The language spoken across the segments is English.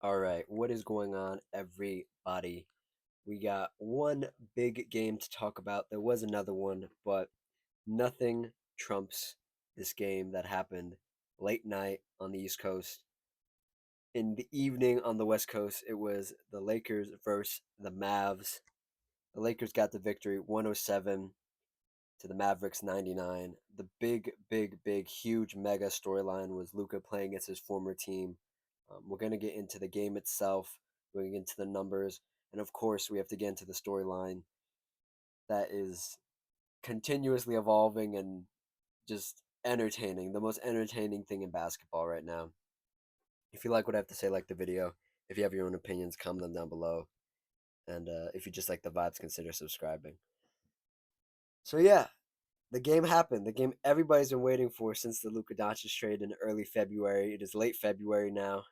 All right, what is going on, everybody? We got one big game to talk about. There was another one, but nothing trumps this game that happened late night on the East Coast. In the evening on the West Coast, it was the Lakers versus the Mavs. The Lakers got the victory 107 to the Mavericks 99. The big, huge mega storyline was Luka playing against his former team. We're going to get into the game itself, we're going to get into the numbers, and of course, we have to get into the storyline that is continuously evolving and just entertaining. The most entertaining thing in basketball right now. If you like what I have to say, like the video. If you have your own opinions, comment them down below. And if you just like the vibes, consider subscribing. So, yeah, the game happened. The game everybody's been waiting for since the Luka Doncic trade in early February. It is late February now,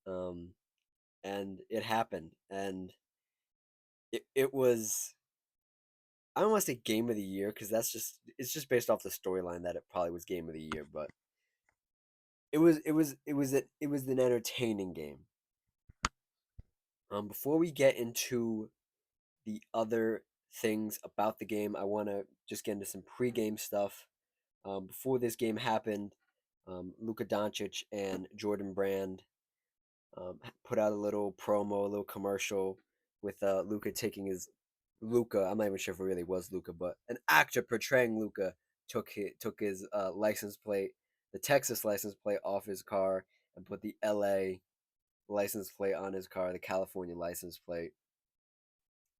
um, and it happened. And it was, I don't want to say game of the year because it's just based off the storyline that it probably was game of the year. But it was an entertaining game. Before we get into the other things about the game, I want to just get into some pregame stuff. Before this game happened, Luka Doncic and Jordan Brand put out a little promo, a little commercial with Luka taking his Luka. I'm not even sure if it really was Luka, but an actor portraying Luka took his license plate, the Texas license plate, off his car and put the L.A. license plate on his car, the California license plate.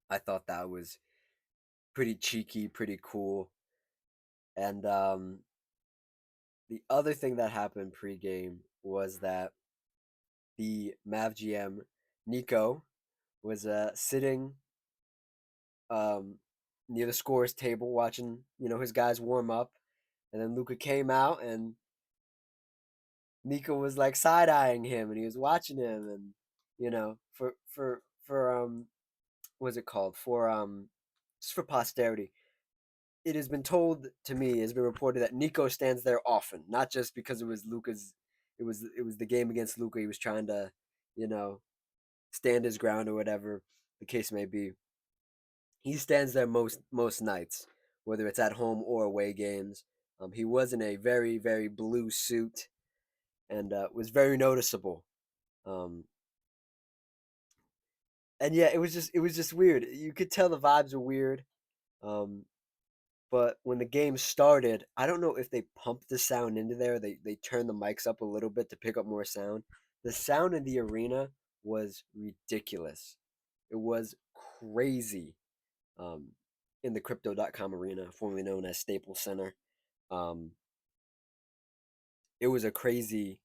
I thought that was pretty cheeky, pretty cool. And the other thing that happened pregame was that the Mav GM Nico was sitting um, near the scores table watching his guys warm up, and then Luca came out and Nico was like side eyeing him, and he was watching him, and for what's it called for just for posterity. It has been told to me, has been reported that Nico stands there often, not just because it was Luca's. It was the game against Luca. He was trying to, you know, stand his ground or whatever the case may be. He stands there most nights, whether it's at home or away games. He was in a very blue suit and was very noticeable. Um, and yeah, it was just weird. You could tell the vibes were weird. Um, but when the game started, I don't know if they pumped the sound into there. They turned the mics up a little bit to pick up more sound. The sound in the arena was ridiculous. It was crazy. Um, in the crypto.com arena, formerly known as Staples Center. Um, it was a crazy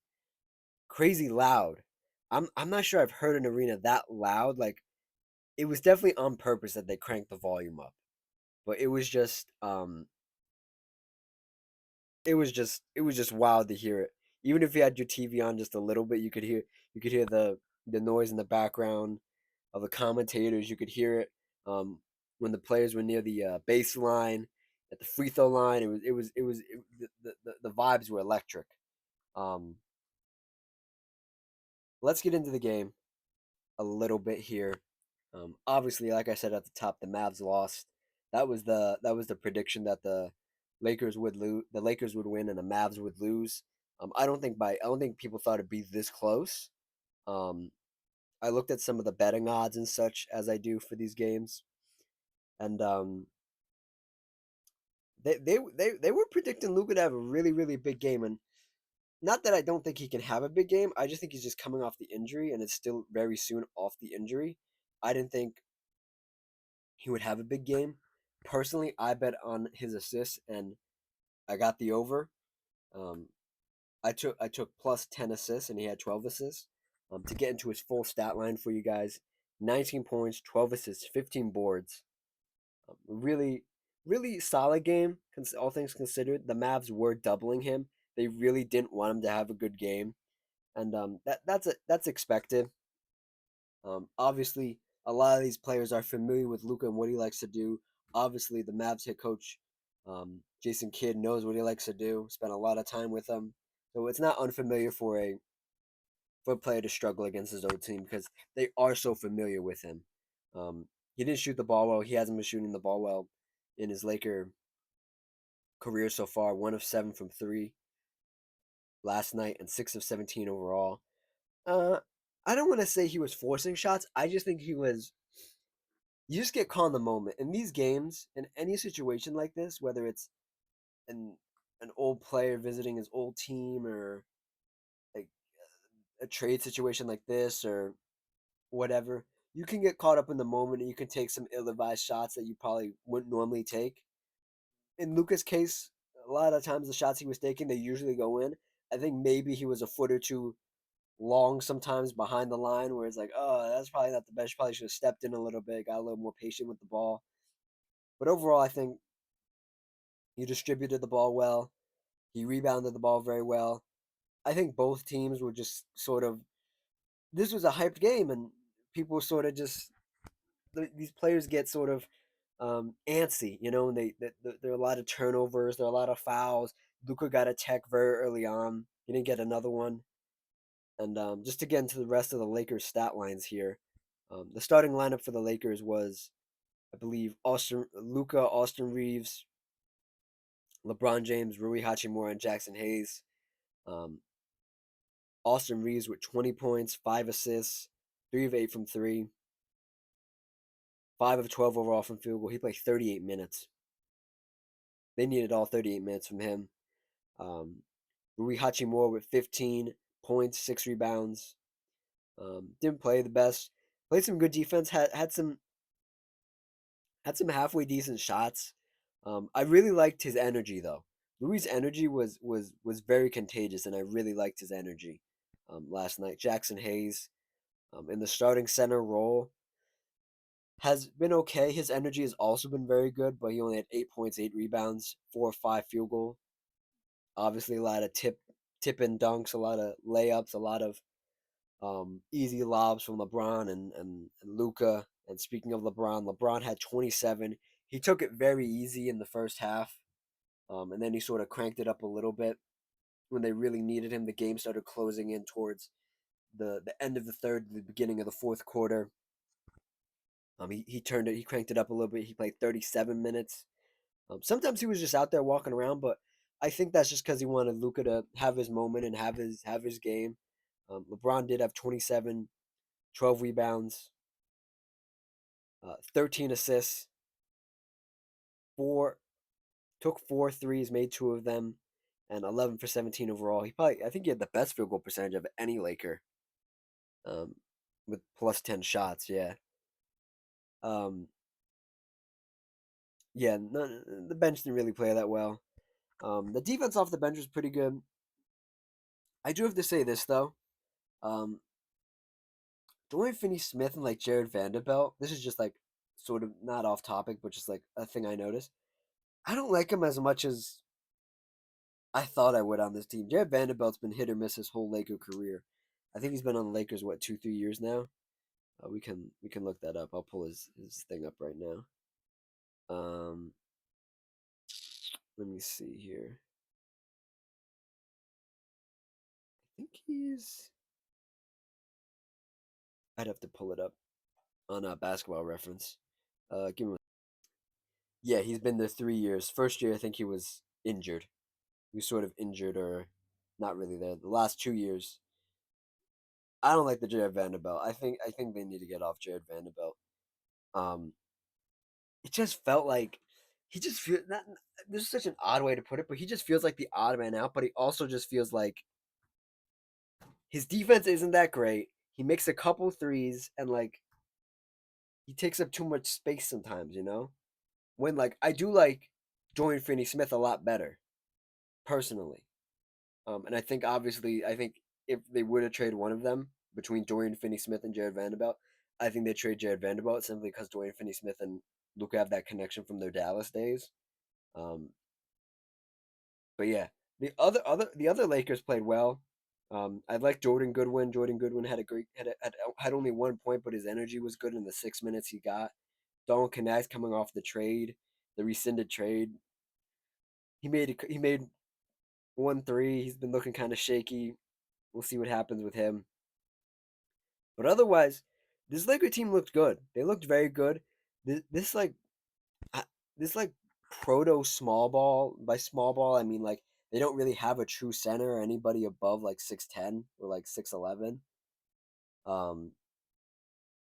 loud. I'm not sure I've heard an arena that loud. Like it was definitely on purpose that they cranked the volume up, but it was just wild to hear it. Even if you had your TV on just a little bit, you could hear the noise in the background of the commentators. You could hear it when the players were near the baseline, at the free throw line. The vibes were electric. Um, let's get into the game a little bit here. Obviously, like I said at the top, the Mavs lost. That was the prediction that the Lakers would lose. The Lakers would win and the Mavs would lose. I don't think people thought it'd be this close. Um, I looked at some of the betting odds and such as I do for these games, and they were predicting Luka to have a really big game. And not that I don't think he can have a big game. I just think he's just coming off the injury, and it's still very soon off the injury. I didn't think he would have a big game. Personally, I bet on his assists, and I got the over. Um, I took plus 10 assists, and he had 12 assists. To get into his full stat line for you guys: 19 points, 12 assists, 15 boards. Really solid game. All things considered, the Mavs were doubling him. They really didn't want him to have a good game, and that's expected. Obviously, a lot of these players are familiar with Luka and what he likes to do. Obviously, the Mavs head coach, Jason Kidd, knows what he likes to do. Spent a lot of time with him, so it's not unfamiliar for a player to struggle against his old team because they are so familiar with him. Um, he didn't shoot the ball well. He hasn't been shooting the ball well in his Laker career so far. 1 of 7 from three last night and 6 of 17 overall. Uh, I don't want to say he was forcing shots. I just think he was. You just get caught in the moment in these games in any situation like this, whether it's an an old player visiting his old team or like a trade situation like this or whatever. You can get caught up in the moment and you can take some ill-advised shots that you probably wouldn't normally take. In Luka's case, a lot of times the shots he was taking, they usually go in. I think maybe he was a foot or two long sometimes behind the line where it's like, oh, that's probably not the best. Probably should have stepped in a little bit, got a little more patient with the ball. But overall, I think he distributed the ball well. He rebounded the ball very well. I think both teams were just sort of, this was a hyped game and people sort of just, these players get sort of antsy, and there are a lot of turnovers, there are a lot of fouls. Luka got a tech very early on. He didn't get another one. And just to get into the rest of the Lakers stat lines here, the starting lineup for the Lakers was, I believe, Luka, Austin Reeves, LeBron James, Rui Hachimura, and Jackson Hayes. Um, Austin Reeves with 20 points, 5 assists, 3 of 8 from three, 5 of 12 overall from field goal. He played 38 minutes. They needed all 38 minutes from him. Um, Rui Hachimura with 15 points, 6 rebounds. Didn't play the best. Played some good defense. Had some halfway decent shots. I really liked his energy though. Louis' energy was very contagious, and I really liked his energy last night. Jackson Hayes in the starting center role has been okay. His energy has also been very good, but he only had 8 points, 8 rebounds, 4 or 5 field goal. Obviously, a lot of tip and dunks, a lot of layups, a lot of easy lobs from LeBron and Luka. And speaking of LeBron, LeBron had 27. He took it very easy in the first half, and then he sort of cranked it up a little bit when they really needed him. The game started closing in towards the end of the third, the beginning of the fourth quarter. He turned it, he cranked it up a little bit. He played 37 minutes. Sometimes he was just out there walking around, but I think that's just because he wanted Luka to have his moment and have his game. LeBron did have 27, 12 rebounds, 13 assists, four took 4 threes, made 2 of them, and 11 for 17 overall. I think he had the best field goal percentage of any Laker, um, with plus 10 shots. Yeah, um, yeah. The bench didn't really play that well. The defense off the bench was pretty good. I do have to say this though. Um, Dorian Finney-Smith and like Jared Vanderbilt. This is just like sort of not off topic, but just like a thing I noticed. I don't like him as much as I thought I would on this team. Jared Vanderbilt's been hit or miss his whole Laker career. I think he's been on the Lakers what 2 3 years now. We can look that up. I'll pull his thing up right now. Um, Let me see here. I think he's. I'd have to pull it up on a Basketball Reference. Give me. Yeah, he's been there 3 years. First year, I think he was injured. He was sort of injured or not really there. The last 2 years, I don't like the Jared Vanderbilt. I think they need to get off Jared Vanderbilt. Um, it just felt like he just feel not. This is such an odd way to put it, but he just feels like the odd man out. But he also just feels like his defense isn't that great. He makes a couple threes and like he takes up too much space sometimes. When like I do like Dorian Finney-Smith a lot better personally. And I think if they were to trade one of them between Dorian Finney-Smith and Jared Vanderbilt, I think they trade Jared Vanderbilt simply because Dorian Finney-Smith and Luka have that connection from their Dallas days. Um, but yeah, the other Lakers played well. I like Jordan Goodwin. Jordan Goodwin had a great had only 1 point, but his energy was good in the 6 minutes he got. Don Connect coming off the rescinded trade. He made 1 3. He's been looking kind of shaky. We'll see what happens with him. But otherwise, this Laker team looked good. They looked very good. This like uh, this like proto small ball. By small ball, I mean like they don't really have a true center or anybody above like 6'10" or like 6'11". Um,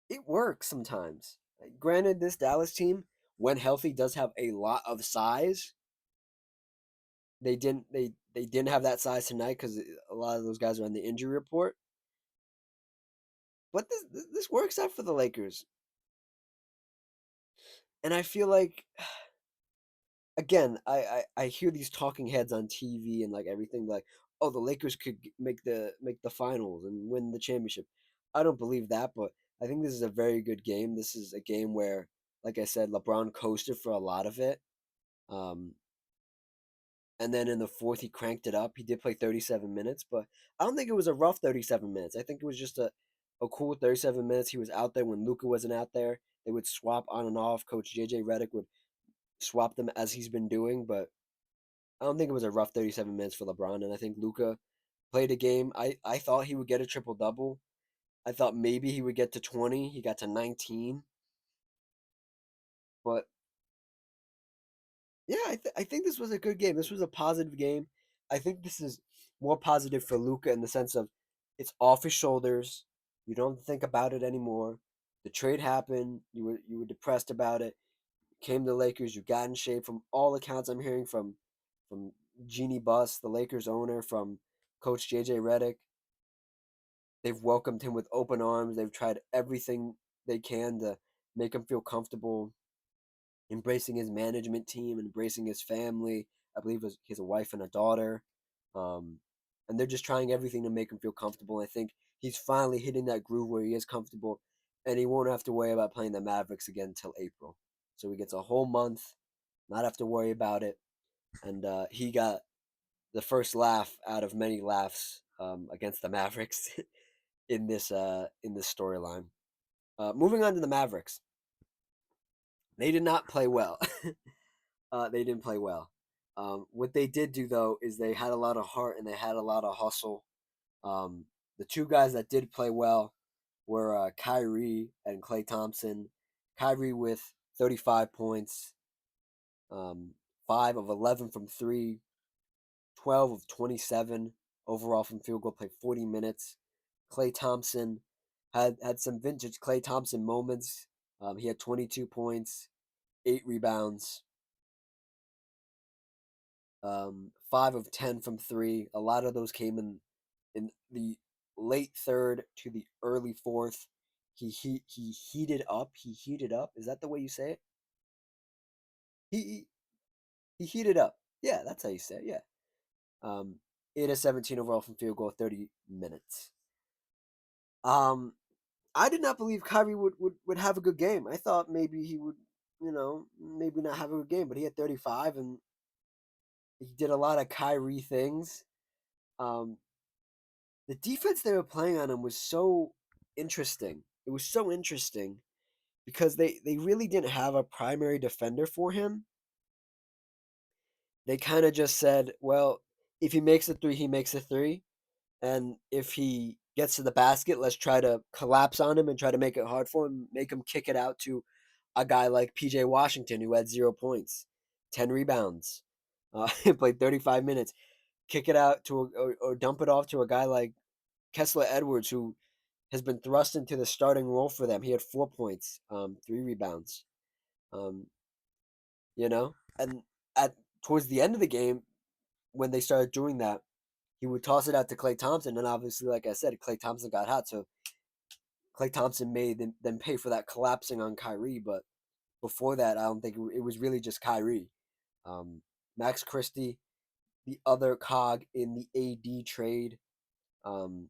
it works sometimes. Like, granted, this Dallas team, when healthy, does have a lot of size. They didn't have that size tonight because a lot of those guys are on the injury report. But this works out for the Lakers, and I feel like again, I hear these talking heads on TV and like everything like, oh, the Lakers could make the finals and win the championship. I don't believe that, but I think this is a very good game. This is a game where, like I said, LeBron coasted for a lot of it. Um, and then in the fourth, he cranked it up. He did play 37 minutes, but I don't think it was a rough 37 minutes. I think it was just a cool 37 minutes. He was out there when Luka wasn't out there. They would swap on and off. Coach JJ Redick would swap them as he's been doing, but I don't think it was a rough 37 minutes for LeBron. And I think Luka played a game. I thought he would get a triple double. I thought maybe he would get to 20. He got to 19. But yeah, I think this was a good game. This was a positive game. I think this is more positive for Luka in the sense of it's off his shoulders. You don't think about it anymore. The trade happened. You were depressed about it. Came to the Lakers. You got in shape. From all accounts I'm hearing from Jeannie Buss, the Lakers owner, from Coach JJ Redick, they've welcomed him with open arms. They've tried everything they can to make him feel comfortable, embracing his management team, embracing his family. I believe he has a wife and a daughter. Um, and they're just trying everything to make him feel comfortable. I think he's finally hitting that groove where he is comfortable and he won't have to worry about playing the Mavericks again until April. So he gets a whole month, not have to worry about it. And he got the first laugh out of many laughs against the Mavericks in this storyline. Moving on to the Mavericks, they did not play well. They didn't play well. What they did do though is they had a lot of heart and they had a lot of hustle. Um, the two guys that did play well were Kyrie and Klay Thompson. Kyrie with 35 points, um, 5 of 11 from three, 12 of 27 overall from field goal. Played 40 minutes. Klay Thompson had some vintage Klay Thompson moments. He had 22 points, 8 rebounds, 5 of 10 from three. A lot of those came in the late third to the early fourth. He heated up. He heated up. Is that the way you say it? He he heated up. Yeah, that's how you say it. Yeah. Um, 8 of 17 overall from field goal, 30 minutes. Um, I did not believe Kyrie would have a good game. I thought maybe he would, maybe not have a good game, but he had 35 and he did a lot of Kyrie things. Um, the defense they were playing on him was so interesting. It was so interesting because they really didn't have a primary defender for him. They kind of just said, well, if he makes a three, he makes a three. And if he gets to the basket, let's try to collapse on him and try to make it hard for him, make him kick it out to a guy like PJ Washington, who had 0 points, 10 rebounds, played 35 minutes. Kick it out to or dump it off to a guy like Kessler Edwards, who has been thrust into the starting role for them. He had 4 points, 3 rebounds. Um, and at towards the end of the game, when they started doing that, he would toss it out to Klay Thompson, and obviously, like I said, Klay Thompson got hot, so Klay Thompson made them pay for that collapsing on Kyrie. But before that, I don't think it was really just Kyrie. Um, Max Christie, the other cog in the AD trade, um,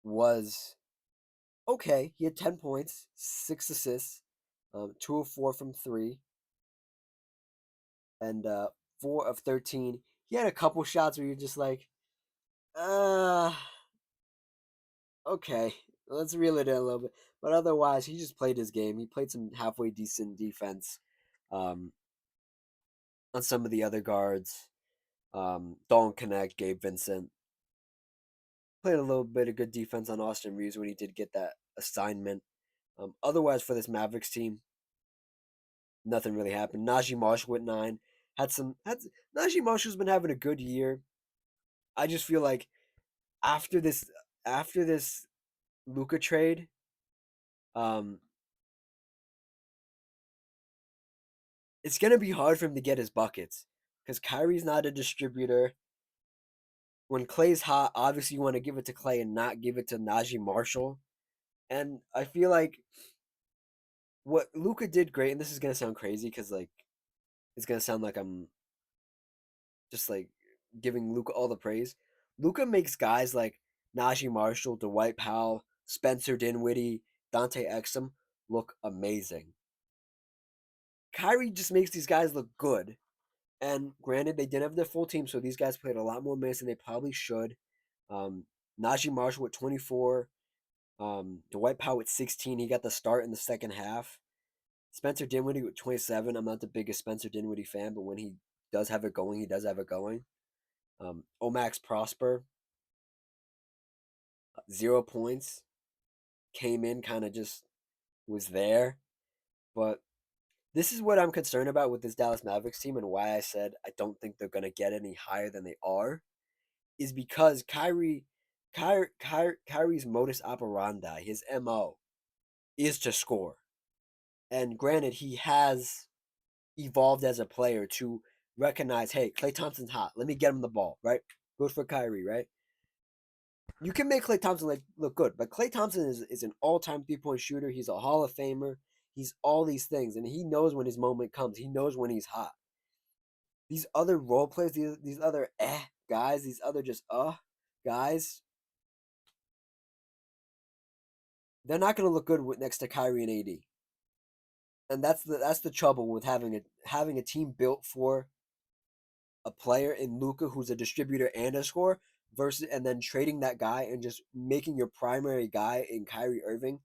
was okay. He had 10 points, 6 assists, 2 of 4 from three, and 4 of 13. He had a couple shots where you're just like, uh, okay, let's reel it in a little bit. But otherwise, he just played his game. He played some halfway decent defense um, on some of the other guards. Don't connect, Gabe Vincent. Played a little bit of good defense on Austin Reeves when he did get that assignment. Otherwise, for this Mavericks team, nothing really happened. Najee Marshall with 9 had some. Had Najee Marshall's been having a good year. I just feel like after this after this Luka trade, um, it's gonna be hard for him to get his buckets because Kyrie's not a distributor. When Clay's hot, obviously you want to give it to Clay and not give it to Najee Marshall. And I feel like what Luka did great, and this is gonna sound crazy because like it's gonna sound like I'm just like giving Luka all the praise. Luka makes guys like Najee Marshall, Dwight Powell, Spencer Dinwiddie, Dante Exum look amazing. Kyrie just makes these guys look good. And granted, they didn't have their full team, so these guys played a lot more minutes than they probably should. Um, Najee Marshall with 24, Dwight Powell with 16. He got the start in the second half. Spencer Dinwiddie with 27. I'm not the biggest Spencer Dinwiddie fan, but when he does have it going, he does have it going. Omax Prosper, 0 points. Came in, kind of just was there. But this is what I'm concerned about with this Dallas Mavericks team and why I said I don't think they're going to get any higher than they are is because Kyrie's modus operandi, his MO, is to score. And granted, he has evolved as a player to recognize, hey, Klay Thompson's hot. Let me get him the ball, right? Good for Kyrie, right? You can make Klay Thompson look good, but Klay Thompson is an all-time three-point shooter. He's a Hall of Famer. He's all these things, and he knows when his moment comes. He knows when he's hot. These other role players, these other guys, these other just guys, they're not going to look good next to Kyrie and AD. And that's the trouble with having a team built for a player in Luka who's a distributor and a scorer versus and then trading that guy and just making your primary guy in Kyrie Irving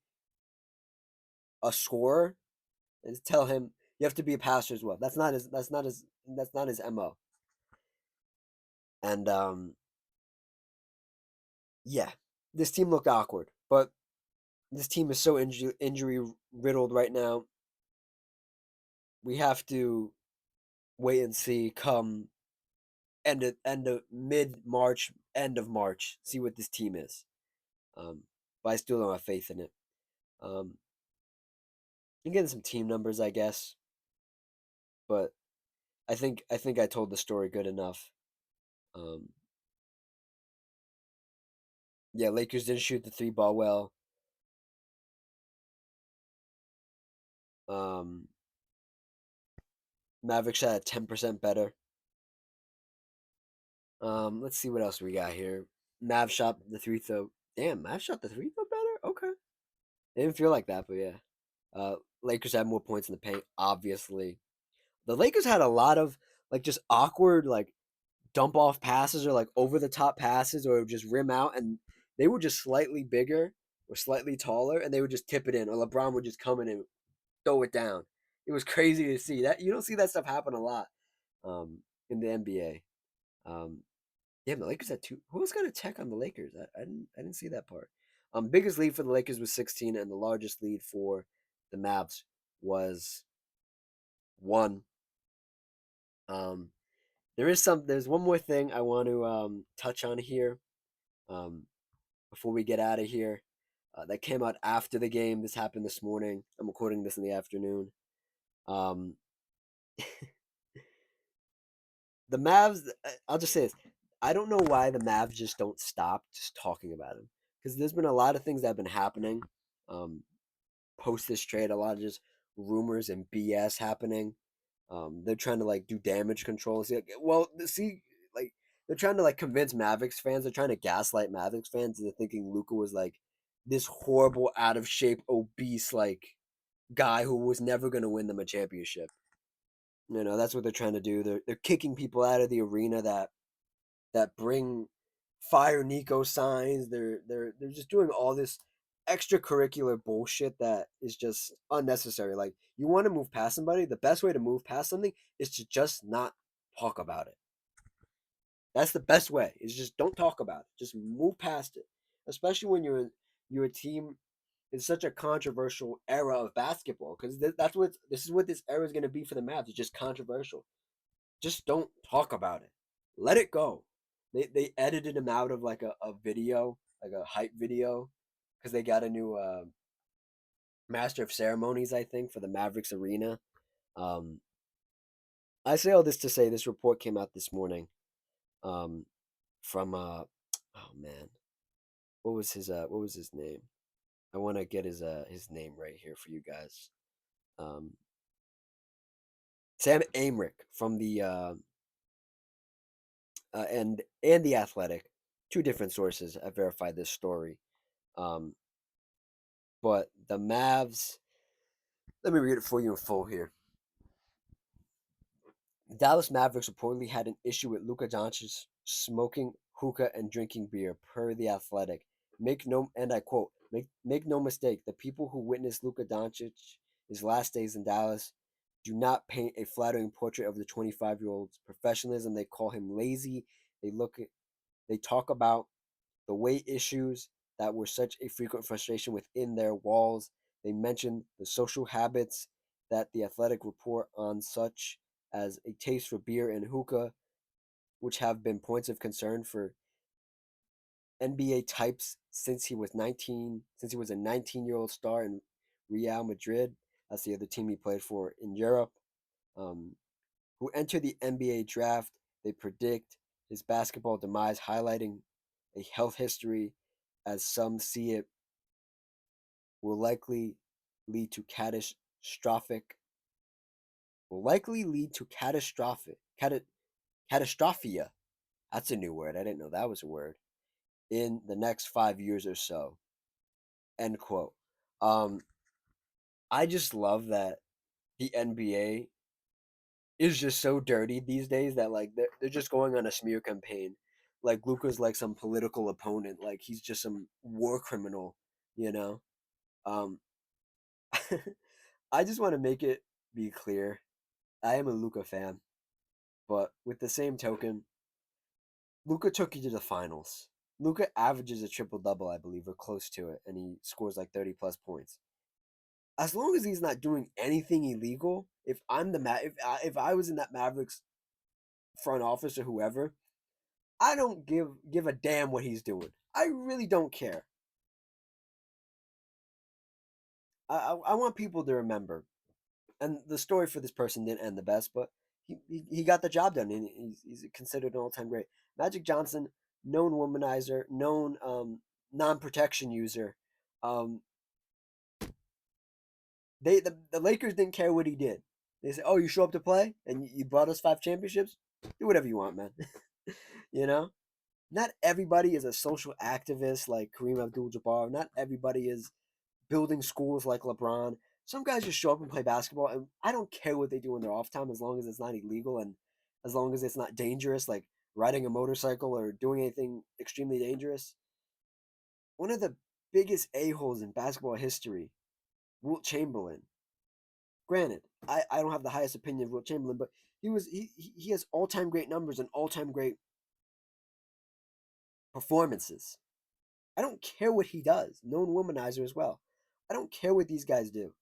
a scorer and tell him you have to be a passer as well. That's not his MO. And yeah, this team looked awkward, but this team is so injury riddled right now. We have to wait and see come end of mid March, end of March, see what this team is. But I still don't have faith in it. Um, I'm getting some team numbers, I guess, but I think I told the story good enough. Um, yeah, Lakers didn't shoot the three ball well. Um, Mavericks shot at 10% better. Let's see what else we got here. Mav shot the three throw. Damn, Mav shot the three throw better. Okay, it didn't feel like that, but yeah. Lakers had more points in the paint, obviously. The Lakers had a lot of like just awkward like dump off passes or like over the top passes or just rim out, and they were just slightly bigger or slightly taller, and they would just tip it in, or LeBron would just come in and throw it down. It was crazy to see that. You don't see that stuff happen a lot um, in the NBA. Um, Damn, the Lakers had two. Who was going to tech on the Lakers? I didn't see that part. Biggest lead for the Lakers was 16, and the largest lead for the Mavs was 1. Um, there's one more thing I want to touch on here um, before we get out of here. That came out after the game. This happened this morning. I'm recording this in the afternoon. Um, the Mavs. I'll just say this. I don't know why the Mavs just don't stop just talking about him because there's been a lot of things that have been happening um, post this trade. A lot of just rumors and BS happening. They're trying to like do damage control. See, like they're trying to like convince Mavericks fans. They're trying to gaslight Mavericks fans into thinking Luka was like this horrible, out of shape, obese like guy who was never going to win them a championship. That's what they're trying to do. They're kicking people out of the arena that bring fire Nico signs. They're just doing all this extracurricular bullshit that is just unnecessary. Like you want to move past somebody, the best way to move past something is to just not talk about it. That's the best way. Is just don't talk about it. Just move past it. Especially when you're a team in such a controversial era of basketball, because that's what this is what this era is going to be for the Mavs. It's just controversial. Just don't talk about it. Let it go. They edited him out of like a video, like a hype video, because they got a new master of ceremonies, I think, for the Mavericks arena. Um, I say all this to say this report came out this morning um, from oh man, what was his name? I want to get his name right here for you guys. Um, Sam Amrick from the and the Athletic, two different sources have verified this story. Um, but the Mavs, let me read it for you in full here. The Dallas Mavericks reportedly had an issue with Luka Doncic smoking hookah and drinking beer, per the Athletic. And I quote, make no mistake, the people who witnessed Luka Doncic's last days in Dallas do not paint a flattering portrait of the 25-year-old's professionalism. They call him lazy. They look they talk about the weight issues that were such a frequent frustration within their walls. They mentioned the social habits that the Athletic report on, such as a taste for beer and hookah, which have been points of concern for NBA types since he was a 19-year-old star in Real Madrid. That's the other team he played for in Europe. Um, who entered the NBA draft. They predict his basketball demise, highlighting a health history, as some see it, will likely lead to catastrophic will likely lead to catastrophia. That's a new word. I didn't know that was a word. In the next 5 years or so. End quote. Um, I just love that the NBA is just so dirty these days that like they're just going on a smear campaign. Like Luka's like some political opponent, like he's just some war criminal, you know. Um, I just want to make it be clear, I am a Luka fan, but with the same token, Luka took you to the finals. Luka averages a triple double, I believe, or close to it, and he scores like 30 plus points. As long as he's not doing anything illegal, if I'm the if I was in that Mavericks front office or whoever, I don't give a damn what he's doing. I really don't care. I want people to remember. And the story for this person didn't end the best, but he got the job done, and he's considered an all time great. Magic Johnson, known womanizer, known non protection user. Um, the Lakers didn't care what he did. They said, "Oh, you show up to play, and you brought us 5 championships. Do whatever you want, man." You know, not everybody is a social activist like Kareem Abdul-Jabbar. Not everybody is building schools like LeBron. Some guys just show up and play basketball, and I don't care what they do in their off time as long as it's not illegal and as long as it's not dangerous, like riding a motorcycle or doing anything extremely dangerous. One of the biggest a-holes in basketball history, Wilt Chamberlain. Granted, I don't have the highest opinion of Wilt Chamberlain, but he has all time great numbers and all time great performances. I don't care what he does. Known womanizer as well. I don't care what these guys do.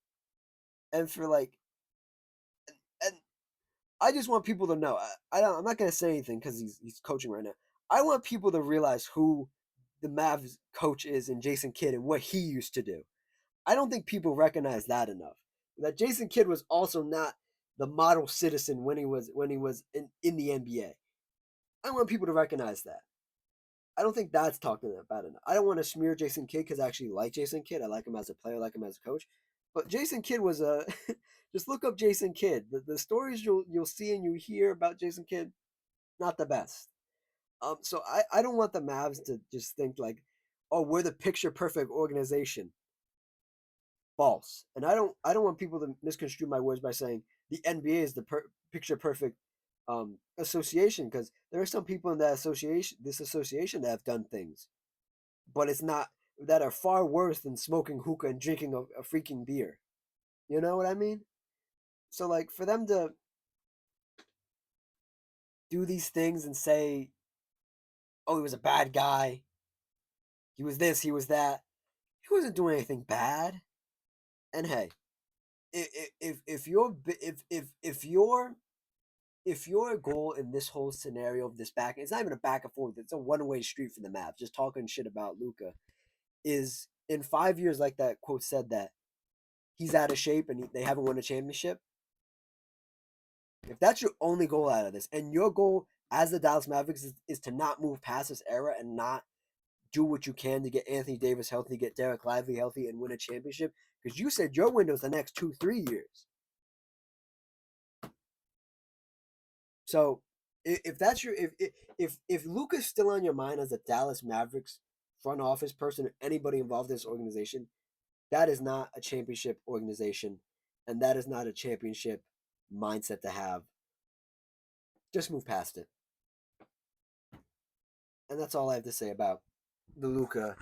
And for like, and I just want people to know. I'm not gonna say anything because he's coaching right now. I want people to realize who the Mavs coach is in Jason Kidd and what he used to do. I don't think people recognize that enough. That Jason Kidd was also not the model citizen when he was in the NBA. I want people to recognize that. I don't think that's talking about enough. I don't want to smear Jason Kidd because I actually like Jason Kidd. I like him as a player, I like him as a coach. But Jason Kidd was a just look up Jason Kidd. The stories you'll see and you hear about Jason Kidd, not the best. So I don't want the Mavs to just think like, oh, we're the picture perfect organization. False. And I don't want people to misconstrue my words by saying the NBA is the picture perfect association, because there are some people in that association that have done things, but it's not that are far worse than smoking hookah and drinking a freaking beer. You know what I mean? So like for them to do these things and say oh, he was a bad guy. He was this, he was that. He wasn't doing anything bad. And hey, if your if your goal in this whole scenario of this back, it's not even a back and forth. It's a one-way street for the Mavs. Just talking shit about Luka is in 5 years, like that quote said, that he's out of shape and they haven't won a championship. If that's your only goal out of this, and your goal as the Dallas Mavericks is to not move past this era and not do what you can to get Anthony Davis healthy, get Derek Lively healthy, and win a championship, because you said your window's the next 2-3 years. So if that's your if Luka's still on your mind as a Dallas Mavericks front office person or anybody involved in this organization, that is not a championship organization, and that is not a championship mindset to have. Just move past it. And that's all I have to say about the Luka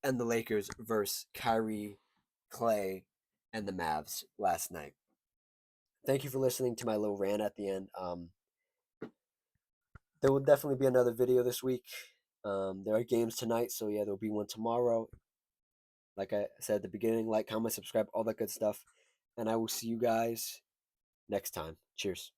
and the Lakers versus Kyrie, Clay, and the Mavs last night. Thank you for listening to my little rant at the end. There will definitely be another video this week. There are games tonight, so yeah, there'll be one tomorrow. Like I said at the beginning, like, comment, subscribe, all that good stuff. And I will see you guys next time. Cheers.